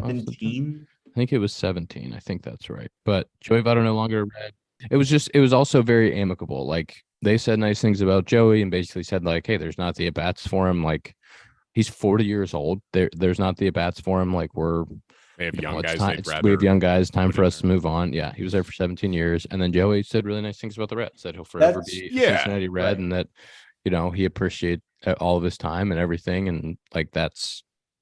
think it was 17. I think that's right. But Joey Votto no longer a Red. It was also very amicable. Like, they said nice things about Joey and basically said like, hey, there's not the at-bats for him. Like, he's 40 years old. There's not the at-bats for him. Like, they have young guys. We have young guys. Time for us to move on. Yeah, he was there for 17 years, and then Joey said really nice things about the Reds. Said he'll forever be a Cincinnati Red, and that he appreciated all of his time and everything. And like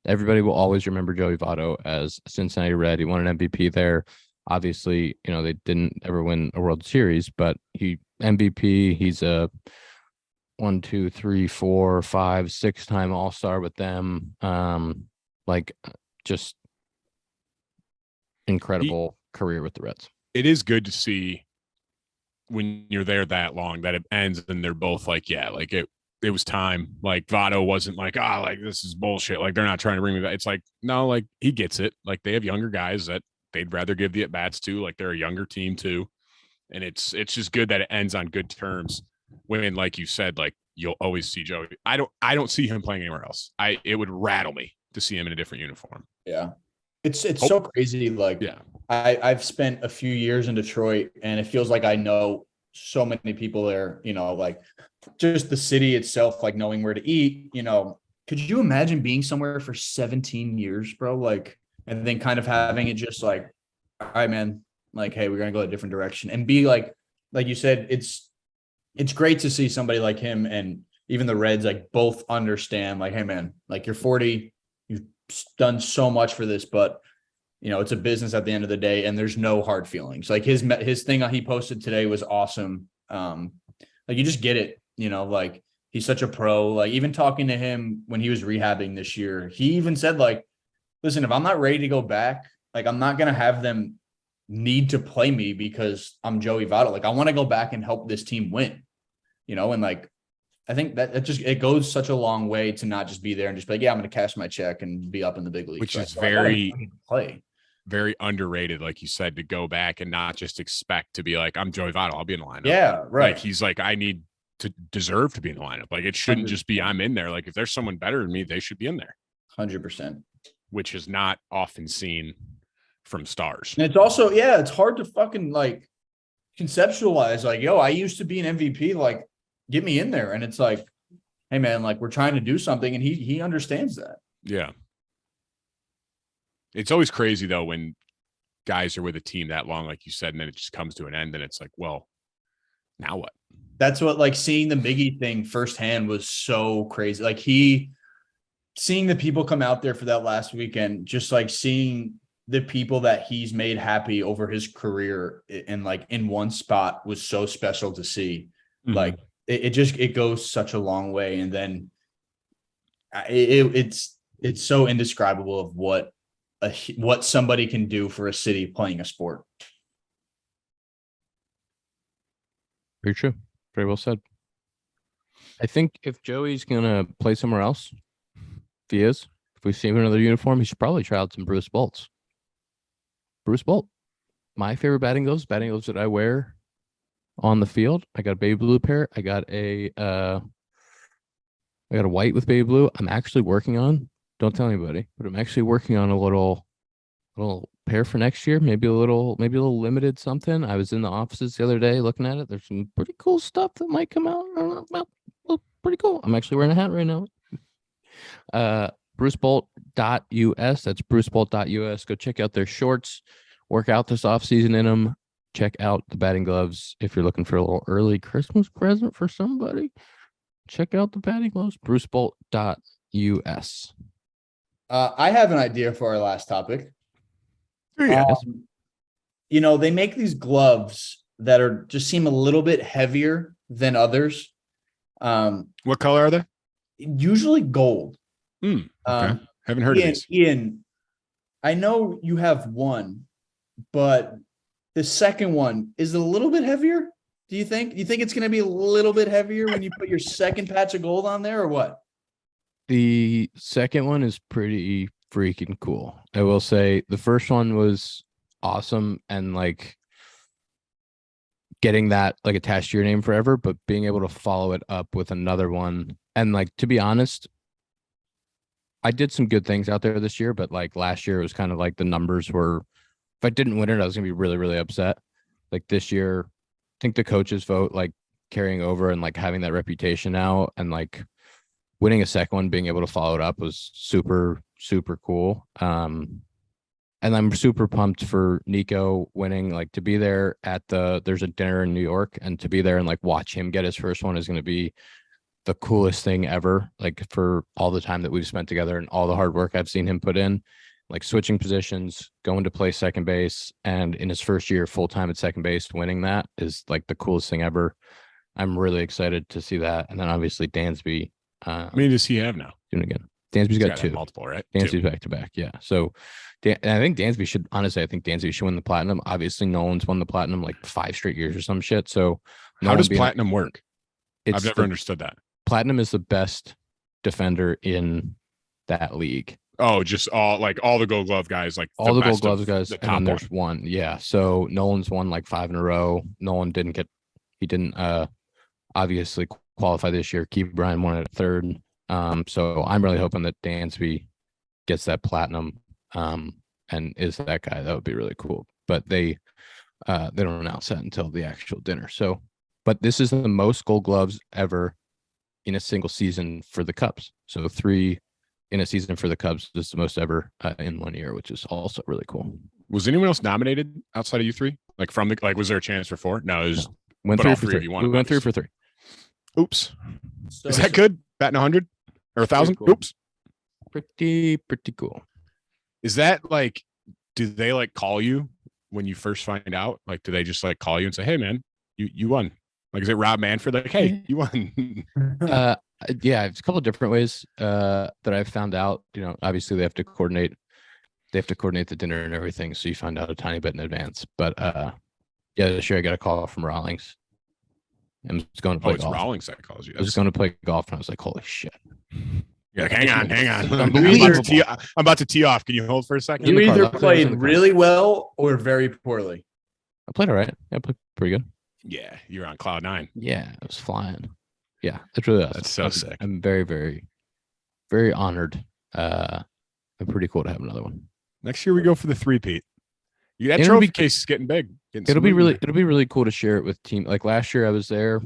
everybody will always remember Joey Votto as a Cincinnati Red. He won an MVP there. Obviously, they didn't ever win a World Series, but he MVP. He's a 1, 2, 3, 4, 5, 6-time All-Star with them. Just incredible career with the Reds. It is good to see when you're there that long that it ends and they're both like, yeah, like it was time. Like Votto wasn't like, like this is bullshit. Like they're not trying to bring me back. It's like, no, like he gets it. Like they have younger guys that they'd rather give the at-bats to. Like they're a younger team too. And it's just good that it ends on good terms. When, like you said, like you'll always see Joey. I don't see him playing anywhere else. It would rattle me to see him in a different uniform. Yeah. It's so crazy. Like, I've spent a few years in Detroit, and it feels like I know so many people there, like just the city itself, like knowing where to eat, could you imagine being somewhere for 17 years, bro? Like, and then kind of having it just like, all right, man, like, hey, we're going to go a different direction, and be like you said, it's great to see somebody like him and even the Reds, like, both understand, like, hey, man, like, you're 40, you've done so much for this, but it's a business at the end of the day, and there's no hard feelings. Like his thing he posted today was awesome. Like, you just get it, like, he's such a pro. Like, even talking to him when he was rehabbing this year, he even said, like, listen, if I'm not ready to go back, like, I'm not going to have them need to play me because I'm Joey Votto. Like, I want to go back and help this team win, and like, I think that it goes such a long way to not just be there and just be like, yeah, I'm going to cash my check and be up in the big leagues. Which is very underrated, like you said, to go back and not just expect to be like, I'm Joey Votto, I'll be in the lineup. Yeah, right. Like, he's like, I need to deserve to be in the lineup. Like, it shouldn't 100%. Just be I'm in there. Like, if there's someone better than me, they should be in there. 100%. Which is not often seen from stars. And it's also, it's hard to fucking like conceptualize, like, yo, I used to be an MVP, like, get me in there. And it's like, hey, man, like, we're trying to do something, and he understands that. Yeah. It's always crazy, though, when guys are with a team that long, like you said, and then it just comes to an end, and it's like, well, now what? That's what, like, seeing the Miggy thing firsthand was so crazy. Like, seeing the people come out there for that last weekend, just like seeing the people that he's made happy over his career and like in one spot was so special to see. Mm-hmm. Like, it goes such a long way. And then it's so indescribable of what somebody can do for a city playing a sport. Very true. Very well said. I think if Joey's gonna play somewhere else, if we see him in another uniform, he should probably try out some Bruce Bolts. Bruce Bolt, my favorite batting gloves that I wear on the field. I got a baby blue pair. I got a white with baby blue. I'm actually working on. Don't tell anybody, but I'm actually working on a little pair for next year. Maybe a little limited something. I was in the offices the other day looking at it. There's some pretty cool stuff that might come out. I don't know about. Well, pretty cool. I'm actually wearing a hat right now. BruceBolt.us. That's BruceBolt.us. Go check out their shorts. Work out this offseason in them. Check out the batting gloves if you're looking for a little early Christmas present for somebody. Check out the batting gloves. BruceBolt.us. I have an idea for our last topic. Yes. They make these gloves that just seem a little bit heavier than others. What color are they? Usually gold. Okay. Haven't heard of these. Ian, I know you have one, but the second one is a little bit heavier. Do you think? You think it's going to be a little bit heavier when you put your second patch of gold on there, or what? The second one is pretty freaking cool. I will say the first one was awesome, and like getting that like attached to your name forever, but being able to follow it up with another one. And like, to be honest, I did some good things out there this year, but like last year it was kind of like the numbers were, if I didn't win it, I was gonna be really, really upset. Like this year, I think the coaches vote like carrying over and like having that reputation now, and like winning a second one, being able to follow it up was super, super cool. And I'm super pumped for Nico winning, like to be there at there's a dinner in New York, and to be there and like watch him get his first one is going to be the coolest thing ever. Like for all the time that we've spent together and all the hard work I've seen him put in, like switching positions, going to play second base, and in his first year full time at second base, winning that is like the coolest thing ever. I'm really excited to see that. And then obviously Dansby. How many does he have now? Doing again. Dansby's got two. Multiple, right? Dansby's back to back. Yeah. So and I think Dansby should win the platinum. Obviously, Nolan's won the platinum like 5 straight years or some shit. So how does platinum work? I've never understood that. Platinum is the best defender in that league. Oh, just all the Gold Glove guys, like all the Gold Gloves guys, and then there's one. Yeah. So Nolan's won like 5 in a row. Nolan didn't obviously qualify this year. Keith Bryan won it at third. So I'm really hoping that Dansby gets that platinum and is that guy. That would be really cool. but they don't announce that until the actual dinner. So, but this is the most Gold Gloves ever in a single season for the Cubs. So 3 in a season for the Cubs is the most ever in 1 year, which is also really cool. Was anyone else nominated outside of you 3? Like was there a chance for 4? No, it was. Went 3 for 3. We went 3 for 3. Oops. Is that good? Batting 100 or 1,000? Cool. Oops. Pretty cool. Is that like? Do they like call you when you first find out? Like, do they just like call you and say, "Hey, man, you won"? Like, is it Rob Manfred? Like, "Hey, you won." Yeah, it's a couple of different ways that I've found out. Obviously they have to coordinate the dinner and everything, so you find out a tiny bit in advance. But yeah, this year I got a call from Rawlings. I'm just going to play golf. Rawlings that calls you. I was going to play golf, and I was like, "Holy shit!" You're like, hang on. I'm about to tee off. Can you hold for a second? You either played really well or very poorly. I played all right. Yeah, I played pretty good. Yeah, you're on cloud 9. Yeah, I was flying. Yeah, it's really awesome. That's so sick. I'm very, very, very honored. I'm pretty cool to have another one. Next year we go for the 3-peat. That trophy case is getting big. It'll be really cool to share it with team. Like last year I was there,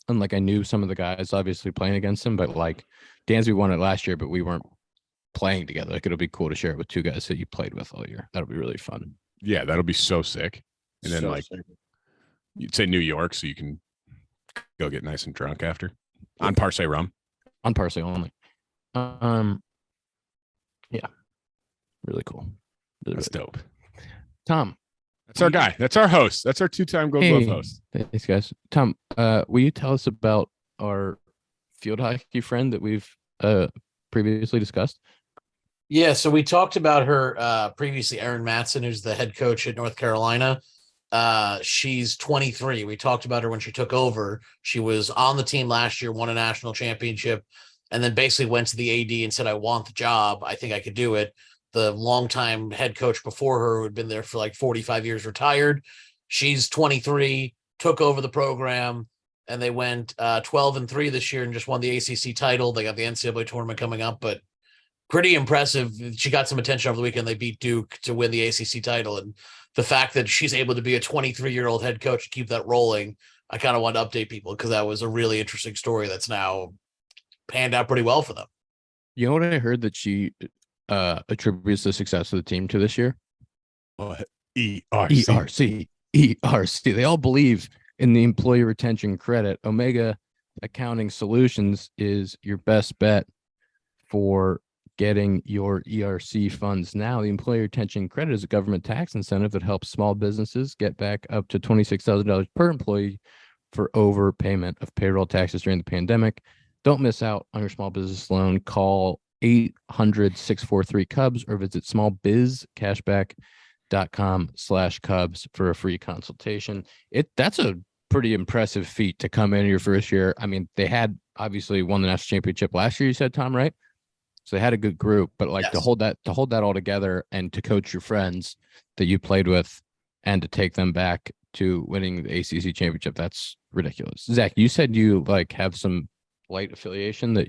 and like I knew some of the guys obviously playing against them, but like Dansby won it last year, but we weren't playing together. Like it'll be cool to share it with 2 guys that you played with all year. That'll be really fun. Yeah, that'll be so sick. And then you'd say New York, so you can go get nice and drunk after on Parsley rum. On Parsley only. Yeah, really cool. That's dope. Tom, that's our guy. That's our host. That's our 2-time Gold Glove host. Thanks, guys. Tom, will you tell us about our field hockey friend that we've previously discussed? Yeah, so we talked about her previously, Erin Matson, who's the head coach at North Carolina. She's 23. We talked about her when she took over. She was on the team last year, won a national championship, and then basically went to the AD and said, "I want the job. I think I could do it." The longtime head coach before her, who had been there for like 45 years, retired. She's 23, took over the program, and they went 12-3 this year and just won the ACC title. They got the NCAA tournament coming up, but pretty impressive. She got some attention over the weekend. They beat Duke to win the ACC title. And the fact that she's able to be a 23-year-old head coach and keep that rolling, I kind of want to update people because that was a really interesting story that's now panned out pretty well for them. You know what I heard that she attributes the success of the team to this year? ERC. They all believe in the employee retention credit. Omega Accounting Solutions is your best bet for getting your ERC funds now. The employee retention credit is a government tax incentive that helps small businesses get back up to $26,000 per employee for overpayment of payroll taxes during the pandemic. Don't miss out on your small business loan. Call 800-643-CUBS or visit smallbizcashback.com/Cubs for a free consultation. That's a pretty impressive feat to come in your first year. I mean, they had obviously won the national championship last year, you said, Tom, right? So they had a good group, but like to hold that all together and to coach your friends that you played with and to take them back to winning the ACC championship, that's ridiculous. Zach, you said you like have some light affiliation that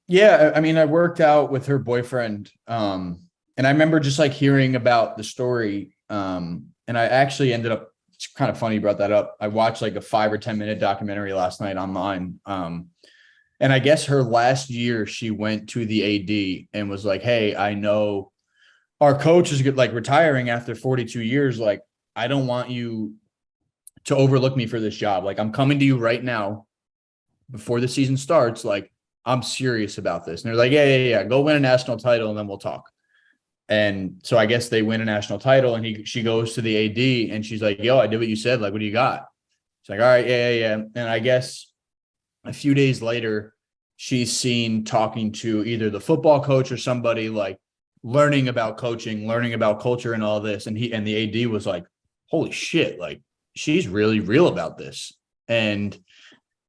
Yeah, I mean, I worked out with her boyfriend, and I remember just like hearing about the story, and I actually ended up, it's kind of funny you brought that up. I watched like a 5 or 10 minute documentary last night online, and I guess her last year she went to the AD and was like, "Hey, I know our coach is like retiring after 42 years. Like, I don't want you to overlook me for this job. Like, I'm coming to you right now before the season starts. Like, I'm serious about this." And they're like, yeah. Go win a national title and then we'll talk. And so I guess they win a national title and she goes to the AD and she's like, "Yo, I did what you said. Like, what do you got?" It's like, "All right, yeah. And I guess a few days later, she's seen talking to either the football coach or somebody, like learning about coaching, learning about culture and all this. And the AD was like, "Holy shit, like she's really real about this." And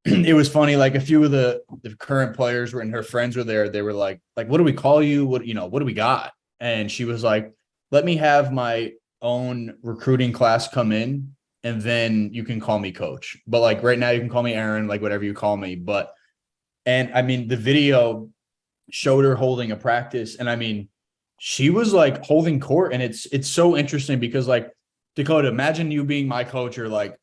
it was funny, like a few of the current players were and her friends were there. They were like, "What do we call you? What do we got?" And she was like, "Let me have my own recruiting class come in and then you can call me coach. But like right now you can call me Aaron, like whatever you call me." And I mean, the video showed her holding a practice. And I mean, she was like holding court, and it's so interesting because like Dakota, imagine you being my coach or like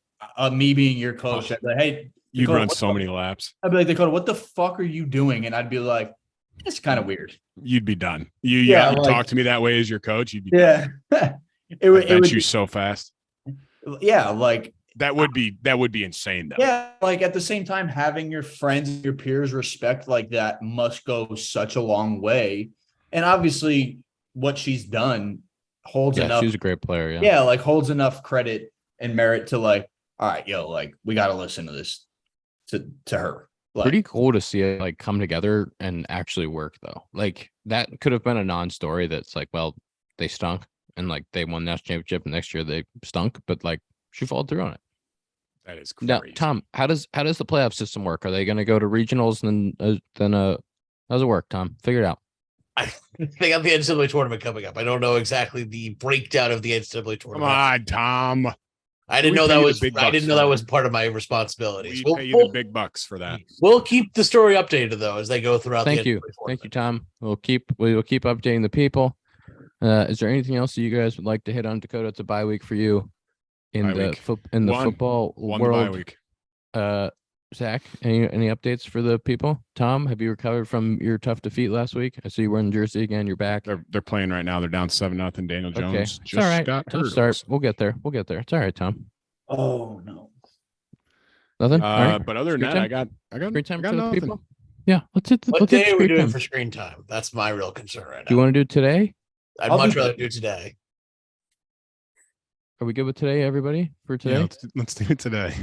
me being your coach. I'd be like, hey, you'd Dakota, run so many laps. I'd be like, Dakota, what the fuck are you doing? And I'd be like, it's kind of weird. You'd be done. You like, talk to me that way as your coach. You'd be done. it would you so fast. Yeah, like that would be insane though. Yeah, like at the same time, having your friends, your peers respect like that must go such a long way. And obviously, what she's done holds enough. She's a great player. Yeah, like holds enough credit and merit to like, all right, like we got to listen to this to her. Like, pretty cool to see it like come together and actually work though. Like that could have been a non-story that's like, well, they stunk and like they won the national championship and next year they stunk, but like she followed through on it. That is crazy. Now, Tom, how does the playoff system work? Are they going to go to regionals and then how does it work, Tom? Figure it out. They got the NCAA tournament coming up. I don't know exactly the breakdown of the NCAA tournament. Come on, Tom. I didn't know that was part of my responsibilities. We'll pay you the big bucks for that. We'll keep the story updated though as they go throughout. Thank you, Tom. We will keep updating the people. Is there anything else that you guys would like to hit on? Dakota, it's a bye week for you in the football world. Bye week. Zach, any updates for the people? Tom, have you recovered from your tough defeat last week? I see you were in Jersey again. You're back. They're playing right now. They're down 7-0. Daniel Jones just all right. got hurt. Start. We'll get there. It's all right, Tom. Oh no. Nothing. All right. But other than that, I got screen time for nothing. the people. Yeah, let's hit. What day are we doing for screen time? That's my real concern right now. Do you want to do it today? I'd much rather do it today. Are we good with today, everybody? For today, yeah, let's do it today.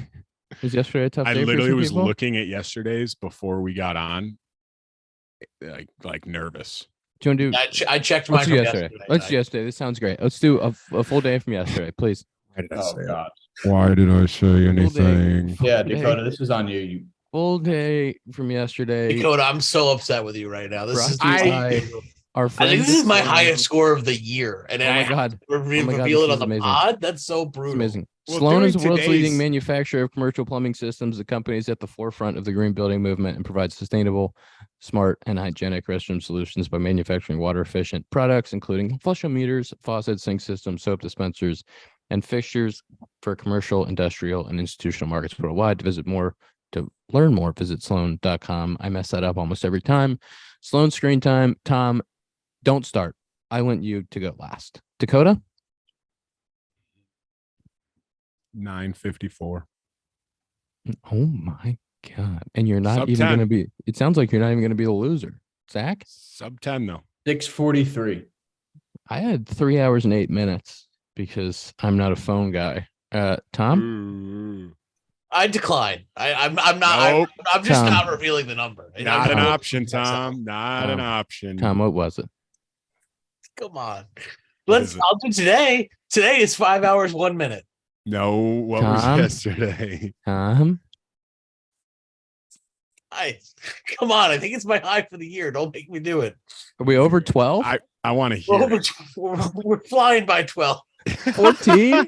Was yesterday a tough day? I literally was looking at yesterday's before we got on, like nervous. Do you want to do? I checked my yesterday. Let's do yesterday. This sounds great. Let's do a full day from yesterday, please. Why did I say anything? Yeah, Dakota, this is on you. Full day from yesterday. Dakota, I'm so upset with you right now. This is our I think this is my highest score of the year, and reveal it on the pod. That's so brutal. It's amazing. Sloan is the world's leading manufacturer of commercial plumbing systems. The company is at the forefront of the green building movement and provides sustainable, smart, and hygienic restroom solutions by manufacturing water-efficient products, including flushometers, faucets, sink systems, soap dispensers, and fixtures for commercial, industrial, and institutional markets worldwide. To learn more, visit sloan.com. I mess that up almost every time. Sloan screen time. Tom, don't start. I want you to go last. Dakota? 9:54. Oh my God. And you're not even going to be, it sounds like you're not even going to be the loser. Zach? Sub 10 though. 6:43. I had 3 hours and 8 minutes because I'm not a phone guy. Tom? I decline. I'm not. Nope. I'm just Tom, not revealing the number. Not an option, Tom. Not an option. Tom, what was it? Come on. I'll do today. Today is 5 hours, 1 minute. No, what was yesterday? Tom? Come on. I think it's my high for the year. Don't make me do it. Are we over 12? I want to hear. We're flying by 12. 14?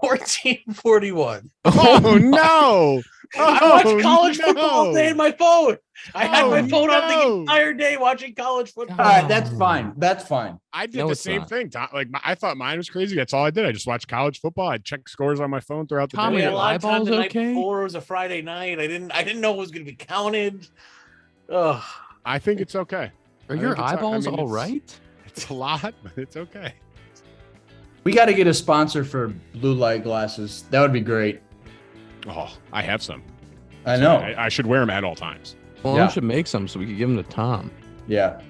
14:41. Oh no! I watched college football all day on my phone. I had my phone on the entire day watching college football. All right, that's fine. That's fine. I did the same thing. Like I thought mine was crazy. That's all I did. I just watched college football. I checked scores on my phone throughout the day. A lot of times the night before it was a Friday night. I didn't know it was going to be counted. Ugh. I think it's okay. Are your eyeballs all right? It's a lot, but it's okay. We got to get a sponsor for blue light glasses. That would be great. Oh, I have some. I know. I should wear them at all times. Well, we should make some so we could give them to Tom. Yeah.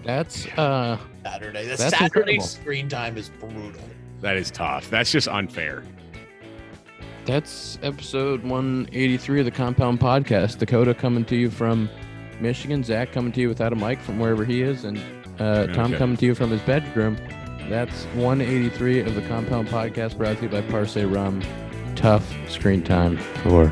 That's Saturday. That's Saturday incredible. Screen time is brutal. That is tough. That's just unfair. That's episode 183 of the Compound Podcast. Dakota coming to you from Michigan. Zach coming to you without a mic from wherever he is. And Tom coming to you from his bedroom. That's 183 of the Compound Podcast, brought to you by Parse Rum. Tough screen time for